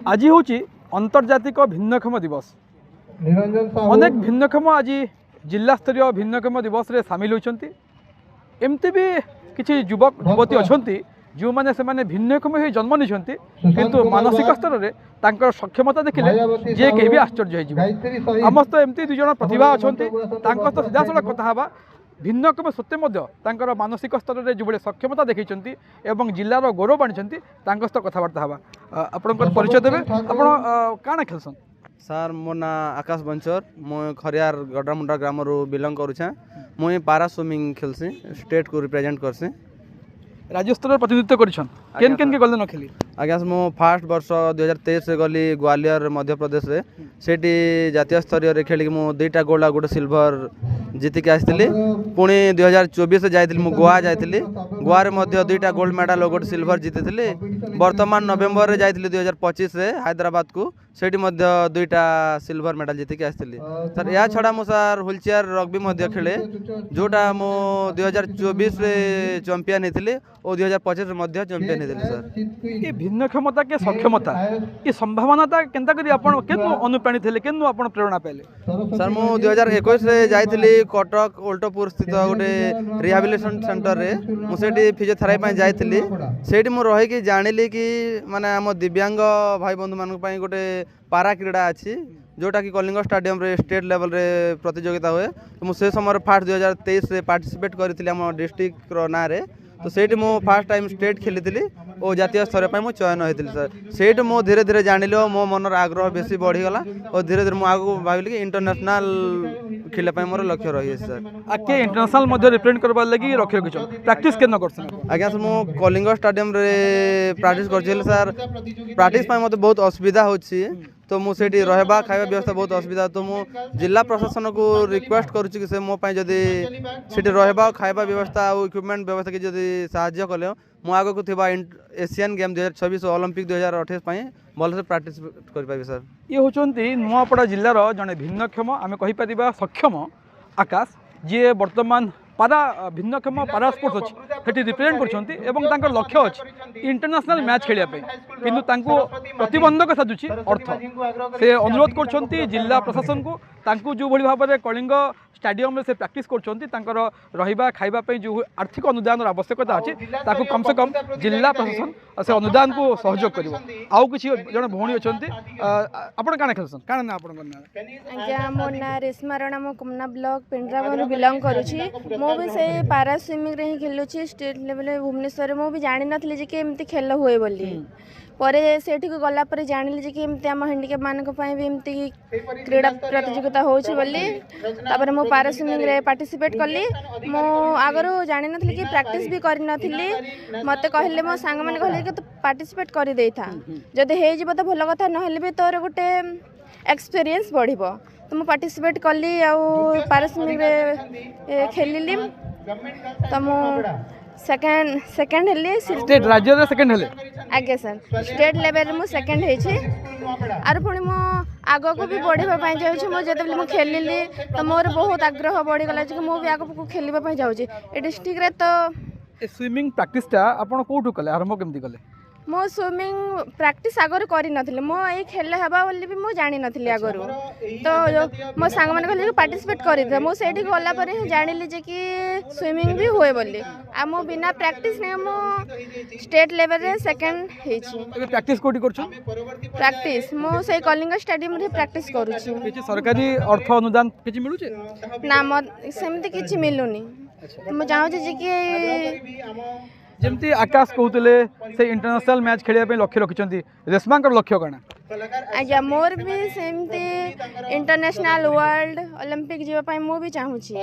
आज हूँ अंतर्जातिक भिन्नक्षम दिवस। अनेक भिन्नक्षम आज जिला स्तरीय भिन्नक्षम दिवस रे सामिल होती। एमती भी किसी युवक युवती अच्छा जो मैंने से भिन्नक्षम हो जन्म नहीं किंतु मानसिक स्तर में तांकर सक्षमता देखिले जे कहीं भी आश्चर्य हो। आम तो एमती दुज प्रतिभा अच्छा तो सीधा सड़क कथा भिन्नक्षम सत्ते मानसिक स्तर में जो सक्षमता देखी जिलार गौरव आनी सहित कथबार्ता हाँ। आपण परिचय देवे आप काण खेलसन? सार मो ना आकाश बंचर मो खरियार गडरामुंडा ग्राम रू बिलंग करुछे। मुई पारा स्विमिंग खेलसी स्टेट को रिप्रेजेंट करसी। राज्य स्तर प्रतिनिधित्व करिछन केन केन के गले न खेली? आज्ञा मो फास्ट वर्ष 2023 गली ग्वालियर मध्य प्रदेश रे सेठी जातीय स्तरीय रे खेली मो 2टा गोल्ड आ गोटे सिल्वर जीतिक आसती। पुणी 2024 जाइली मु गोवा जाइली। गोवा रे मध्य 2टा गोल्ड मेडल और गोटे सिल्वर जीति। वर्तमान नवेम्बर रे जाइली 2025 रे हैदराबाद को सेठी मध्य 2टा सिल्वर मेडल जीतिक आसती। सर या छड़ा मु सर व्हील चेयर रग्बी मध्य खेले जोटा मु 2024 रे चैंपियन हेतिले और 2025 रे मध्य चैंपियन हेतिले। सर ये भिन्नक्षमता के सक्षमता ये संभावनाता केनता करी आपण केनु अनुप्राणित हेले केनु आपण प्रेरणा पाइले? सर मु 2021 रे जाइली कटक ओल्टोपुर स्थित गोटे रिहाबिलिटेशन सेंटर रे मुझे फिजियोथेरापी जाइली। सेठी मु रही कि जानिली कि माने आम दिव्यांग भाई बंधु मान गोटे पारा क्रीड़ा अच्छी जोटा कि कलिंग स्टेडियम रे स्टेट लेवल रे प्रतियोगिता हुए। तो मुझे समय फास्ट 2023 रे पार्टिसिपेट करी आम डिस्ट्रिक्ट ना रे। तो सेठी मु फास्ट टाइम स्टेट खेली और जातीय स्तर पर मुझे चयन होती। सर सेठी मु धीरे धीरे जानिली और मो मनर आग्रह बेसी बढ़ीगला और धीरे धीरे मुझे आगे भाविली कि इंटरनेशनल खेलने मोर लक्ष्य रही है। सर आके इंटरनेशनल मध्य रिप्रेजेंट करबा लगी रखे रखिछ प्रैक्टिस केन करछन? आज्ञा सर मु कलिंग स्टेडियम रे प्रैक्टिस करछिल। सर प्रैक्टिस पाई मते बहुत असुविधा होछि तो मु सेठी रहबा खाଇବା व्यवस्था बहुत असुविधा। तो मु जिला प्रशासन को रिक्वेस्ट करूछि कि से मो पाई जदी सेठी रहबा खाଇବା व्यवस्था और इक्विपमेंट व्यवस्था के जदी सहायता कले मु आगो को थिबा एशियन गेम 2026 ओलंपिक 2028 पाई भल से प्रैक्टिस कर पाबे। सर ये होचंती नुआपड़ा जिल्लार जने भिन्नक्षम आमे कहि परिबा सक्षम आकाश जे वर्तमान पारा भिन्नक्षम पारा स्पोर्ट्स अच्छी से रिप्रेजेंट कर लक्ष्य अच्छी इंटरनेशनल मैच खेलिया किंतु तांको प्रतिबंधक साजुची अर्थ। से अनुरोध कर जिला प्रशासन को तांको जो भली भाव में कलिंग स्टेडियम से प्रैक्टिस कर रहिबा खाइबा पे जो आर्थिक अनुदान आवश्यकता अच्छी ताकू कम से कम जिला प्रशासन से अनुदान को सहयोग कर। आउ किसी जन भौणी अच्छा आपण काण खेलसन काण ना आपण आज्ञा मो ना रेशमा राणा मो कुमना ब्लॉक पेंड्रावन बिलंग करूची। मो भी से पारा स्विमिंग रे ही खेलुची स्टेट लेवल भुवनेश्वर। मो भी जानि नथली जे कि एमती खेल हुए बोली परे सेठी को गला पर जानिली जे कि एमती आम हैंडिकैप मानक पई भी एमती क्रीड़ा प्रतियोगिता होउची बोली। तापर मो पारा स्विमिंग रे पार्टिसिपेट करली। मो आगरो जानि नथली कि प्रैक्टिस भी करि नथली। मते कहले मो संग माने कहले कि तू पार्टिसिपेट करि देई था जदि हे जिवो त भलो कथा नहले भी तोर गुटे एक्सपीरियंस बढ़िबो। तो मो पार्टिसिपेट करली आ पारा स्विमिंग रे खेलिली। तो मो सेकंड हेली स्टेट राज्य रे सेकंड हेले। आगे सर स्टेट लेवल मु सेकंड हेछि आर पुणी मो आगो को भी बढ़िबा पई जाउछि। मो जते मु खेलिली तो मोर बहुत आग्रह बढ़ी गला जे मो भी आगो को खेलिबा पई जाउछि ए डिस्ट्रिक्ट रे। तो स्विमिंग प्रैक्टिस टा आपण कोठु कले आरंभ केमती कले? मो स्विमिंग प्रैक्टिस आगर करि नथिले मो ए खेल हेबा बोली भी मो जानि नथिले आगरु। तो मो सांग माने कहले पार्टिसिपेट करि दे मो सेठी गला पर जानिली जे कि स्विमिंग भी होए बोली आ मो बिना प्रैक्टिस ने मो स्टेट लेवल रे सेकंड हेछि। ए प्रैक्टिस कोठी करछु? प्रैक्टिस मो से कलिंग स्टेडियम रे प्रैक्टिस करूछु। किछि सरकारी अर्थ अनुदान किछि मिलु छे ना म सेमते किछि मिलुनी। मो जाउ जे कि जमती आकाश कहते से इंटरनेशनल मैच खेलिया लक्ष्य रखिंट रेशमा लक्ष्य कण? आज्ञा मोर भी सेमती इंटरनेशनल वर्ल्ड ओलंपिक जीवा मु भी चाहूची।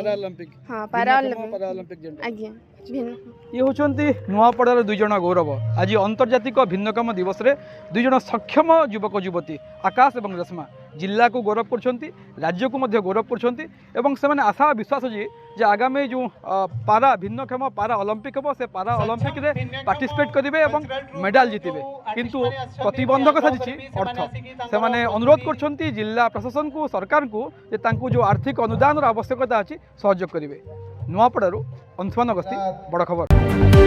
हाँ पारा ओलंपिक आज्ञा ये होचंती नुआपड़ार दुई जन गौरव। आज अंतर्जातिक भिन्नक्षम दिवस रे दुई जन सक्षम युवक युवती आकाश और रेशमा जिला को गौरव करछंती राज्य को मध्य गौरव करछंती एवं से आशा विश्वास जी जे आगामी जो पारा भिन्नक्षम पारा ओलंपिक हम से पारा ओलंपिक रे पार्टिसिपेट करेंगे और मेडल जीतबे किंतु प्रतिबंधक साजिछि अर्थ। से अनुरोध करछंती जिला प्रशासन को सरकार को जे तांको जो आर्थिक अनुदान आवश्यकता अच्छी सहयोग करेंगे। नुआपड़ारू अंशुमान अगस्ती बड़ खबर।